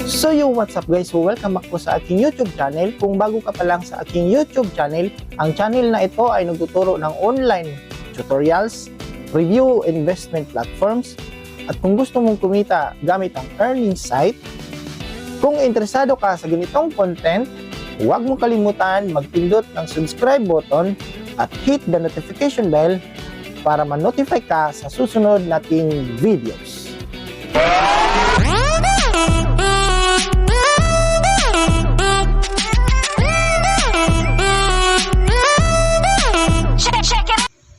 So what's up guys? So welcome back po sa aking YouTube channel. Kung bago ka pa lang sa aking YouTube channel, ang channel na ito ay nagtuturo ng online tutorials, review investment platforms, at kung gusto mong kumita gamit ang earning site, kung interesado ka sa ganitong content, huwag mong kalimutan magpindot ng subscribe button at hit the notification bell para ma-notify ka sa susunod nating videos.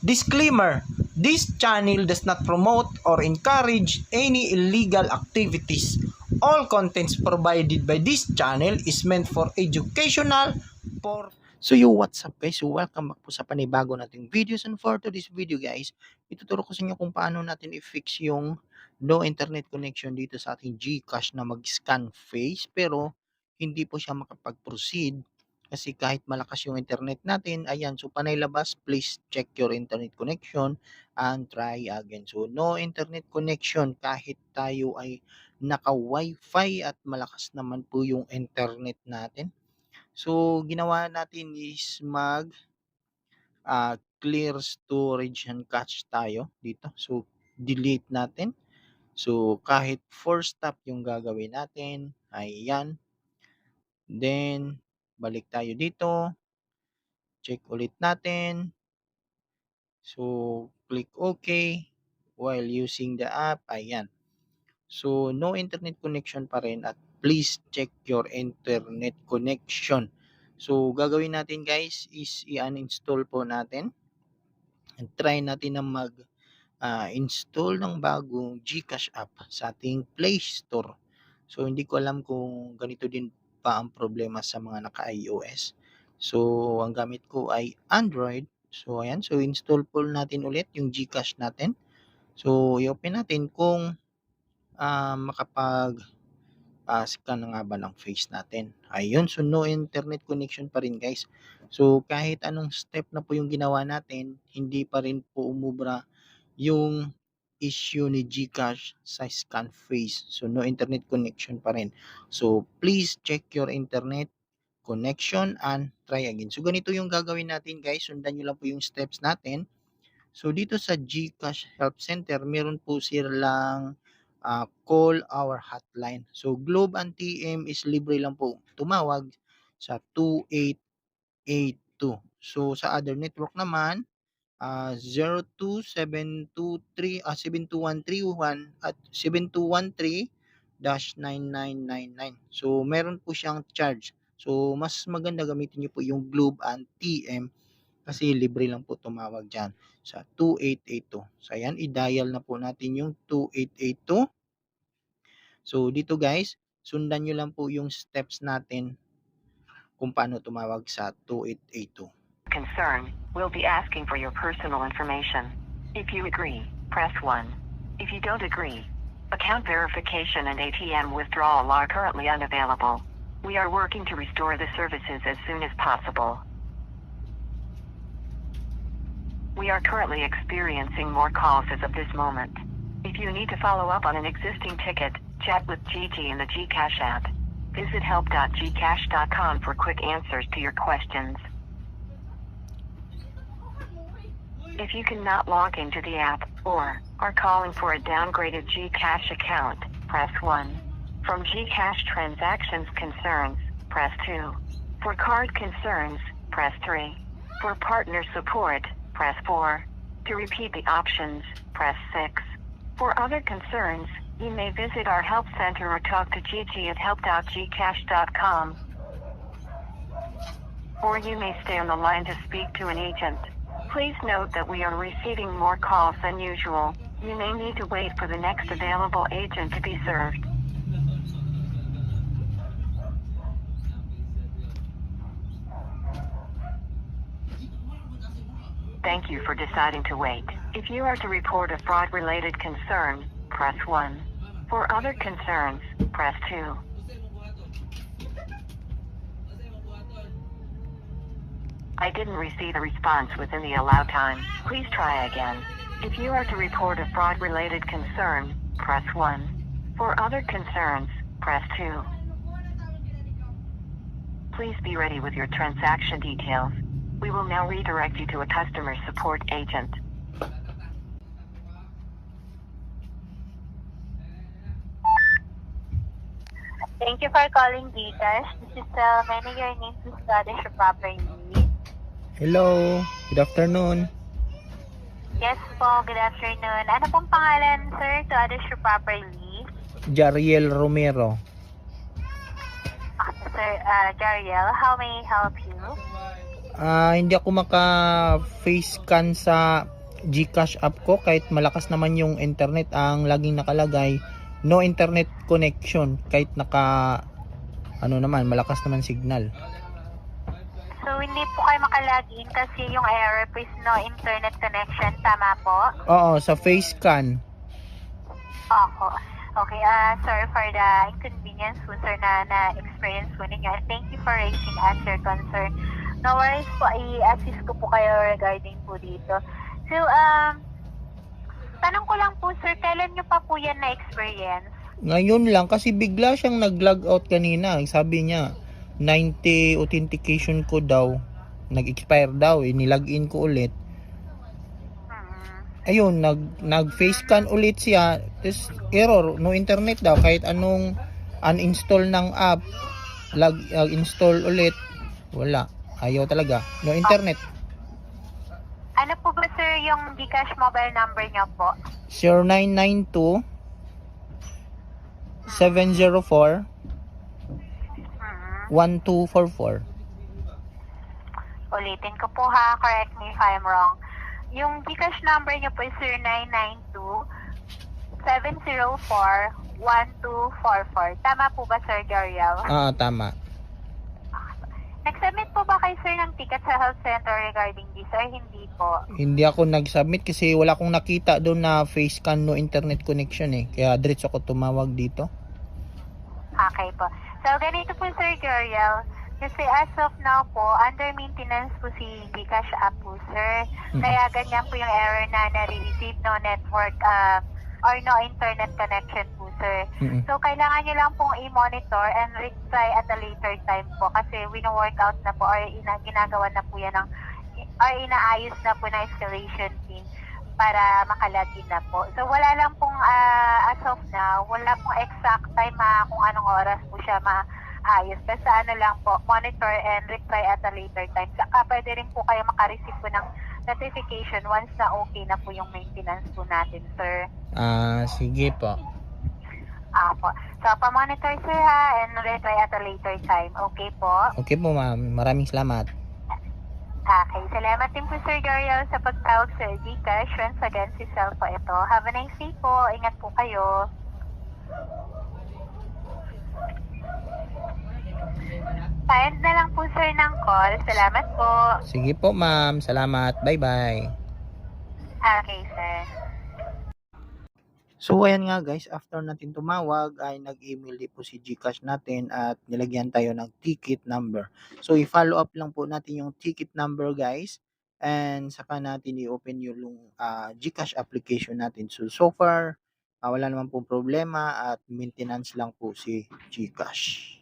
Disclaimer: this channel does not promote or encourage any illegal activities. All contents provided by this channel is meant for educational purposes. So what's up guys? So welcome back po sa panibago nating videos, and for today's video guys, ituturo ko sa inyo kung paano natin i-fix yung no internet connection dito sa ating GCash na mag-scan face pero hindi po siya makapag-proceed kasi kahit malakas yung internet natin. Ayan, so panay labas, please check your internet connection and try again. So no internet connection kahit tayo ay naka-wifi at malakas naman po yung internet natin. So ginawa natin is clear storage and cache tayo dito. So delete natin. So kahit force stop yung gagawin natin, ayan. Then balik tayo dito. Check ulit natin. So click OK while using the app. Ayan. So no internet connection pa rin, at please check your internet connection. So gagawin natin guys is i-uninstall po natin and try natin na mag-install ng bagong GCash app sa ating Play Store. So hindi ko alam kung ganito din pa ang problema sa mga naka-iOS. So ang gamit ko ay Android. So ayan, so install po natin ulit yung GCash natin. So i-open natin kung scan na nga ba ng face natin. Ayun, so no internet connection pa rin guys. So kahit anong step na po yung ginawa natin, hindi pa rin po umubra yung issue ni GCash sa scan face. So no internet connection pa rin. So please check your internet connection and try again. So ganito yung gagawin natin guys. Sundan nyo lang po yung steps natin. So dito sa GCash Help Center, meron po silang call our hotline. So Globe and TM is libre lang po tumawag sa 2882. So sa other network naman, 02723 at 7213-9999. So meron po siyang charge. So mas maganda gamitin niyo po yung Globe and TM kasi libre lang po tumawag dyan sa 2882. So ayan, i-dial na po natin yung 2882. So dito guys, sundan nyo lang po yung steps natin kung paano tumawag sa 2882. Concern will be asking for your personal information. If you agree, press 1. If you don't agree, account verification and ATM withdrawal are currently unavailable. We are working to restore the services as soon as possible. We are currently experiencing more calls as of this moment. If you need to follow up on an existing ticket, chat with Gigi in the GCash app. Visit help.gcash.com for quick answers to your questions. If you cannot log into the app or are calling for a downgraded GCash account, press 1. From GCash transactions concerns, press 2. For card concerns, press 3. For partner support, press 4. To repeat the options, press 6. For other concerns, you may visit our help center or talk to Gigi at help.gcash.com. Or you may stay on the line to speak to an agent. Please note that we are receiving more calls than usual. You may need to wait for the next available agent to be served. Thank you for deciding to wait. If you are to report a fraud-related concern, press 1. For other concerns, press 2. I didn't receive a response within the allowed time. Please try again. If you are to report a fraud-related concern, press 1. For other concerns, press 2. Please be ready with your transaction details. We will now redirect you to a customer support agent. Thank you for calling Gcash. This is may I know your name, please, to address your properly. Hello, good afternoon. Yes po, good afternoon. Ano pong pangalan, sir, to address your properly? Jariel Romero. Sir Jariel, how may I help you? Hindi ako maka-face scan sa GCash app ko kahit malakas naman yung internet. Ang laging nakalagay, no internet connection kahit malakas naman signal. So, hindi po kayo makalagin kasi yung error po is no internet connection. Tama po? Oo, sa face scan. Opo. Okay, sorry for the inconvenience po, sir, na-experience po ninyo. And thank you for raising us your concern. No worries po, i-assist ko po kayo regarding po dito. So, tanong ko lang po, sir, kailan nyo pa po yan na-experience? Ngayon lang kasi bigla siyang nag-log out kanina. Sabi niya 90 authentication ko daw nag-expire daw, nilagin ko ulit. Ayun, nag-face scan ulit siya. Tapos error, no internet daw kahit anong uninstall ng app, install ulit, wala. Ayaw talaga, no internet. Ano po ba, sir, yung Gcash mobile number nyo po? 0992 704 1244. Ulitin ko po ha, correct me if I'm wrong. Yung Gcash number nyo po is 0992-704-1244. Tama po ba, Sir Jariel? Tama. Nag-submit po ba kayo, sir, ng ticket sa health center regarding this or hindi po? Hindi ako nag-submit kasi wala akong nakita doon na face scan no internet connection Kaya diretso ako tumawag dito. Okay po. So, ganito po, Sir Jariel. Kasi as of now po, under maintenance po si Gcash app po, sir. Kaya ganyan po yung error na nare-receive, no network or no internet connection po, sir. So, kailangan nyo lang pong i-monitor and retry at a later time po kasi wino-workout na po or ginagawa na po yan or inaayos na po na escalation team para makalagin na po. So, wala lang pong as of now, wala pong exact time kung anong oras po siya ayos. Basta lang po, monitor and retry at a later time. Saka pwede rin po kayo makareceive po ng notification once na okay na po yung maintenance po natin, sir. Sige po. Po. So, pa-monitor, sir, ha, and retry at a later time. Okay po? Okay po, ma'am. Maraming salamat. Okay. Salamat din po, Sir Jariel, sa pagtawag sa Gcash. Once again, si Sel po ito. Have a nice day po. Ingat po kayo. Pa-end na lang po, sir, ng call. Salamat po. Sige po, ma'am. Salamat. Bye-bye. Okay, sir. So, ayan nga guys, after natin tumawag ay nag-email din po si Gcash natin at nilagyan tayo ng ticket number. So, i-follow up lang po natin yung ticket number guys and saka natin i-open yung Gcash application natin. So far, wala naman po problema at maintenance lang po si Gcash.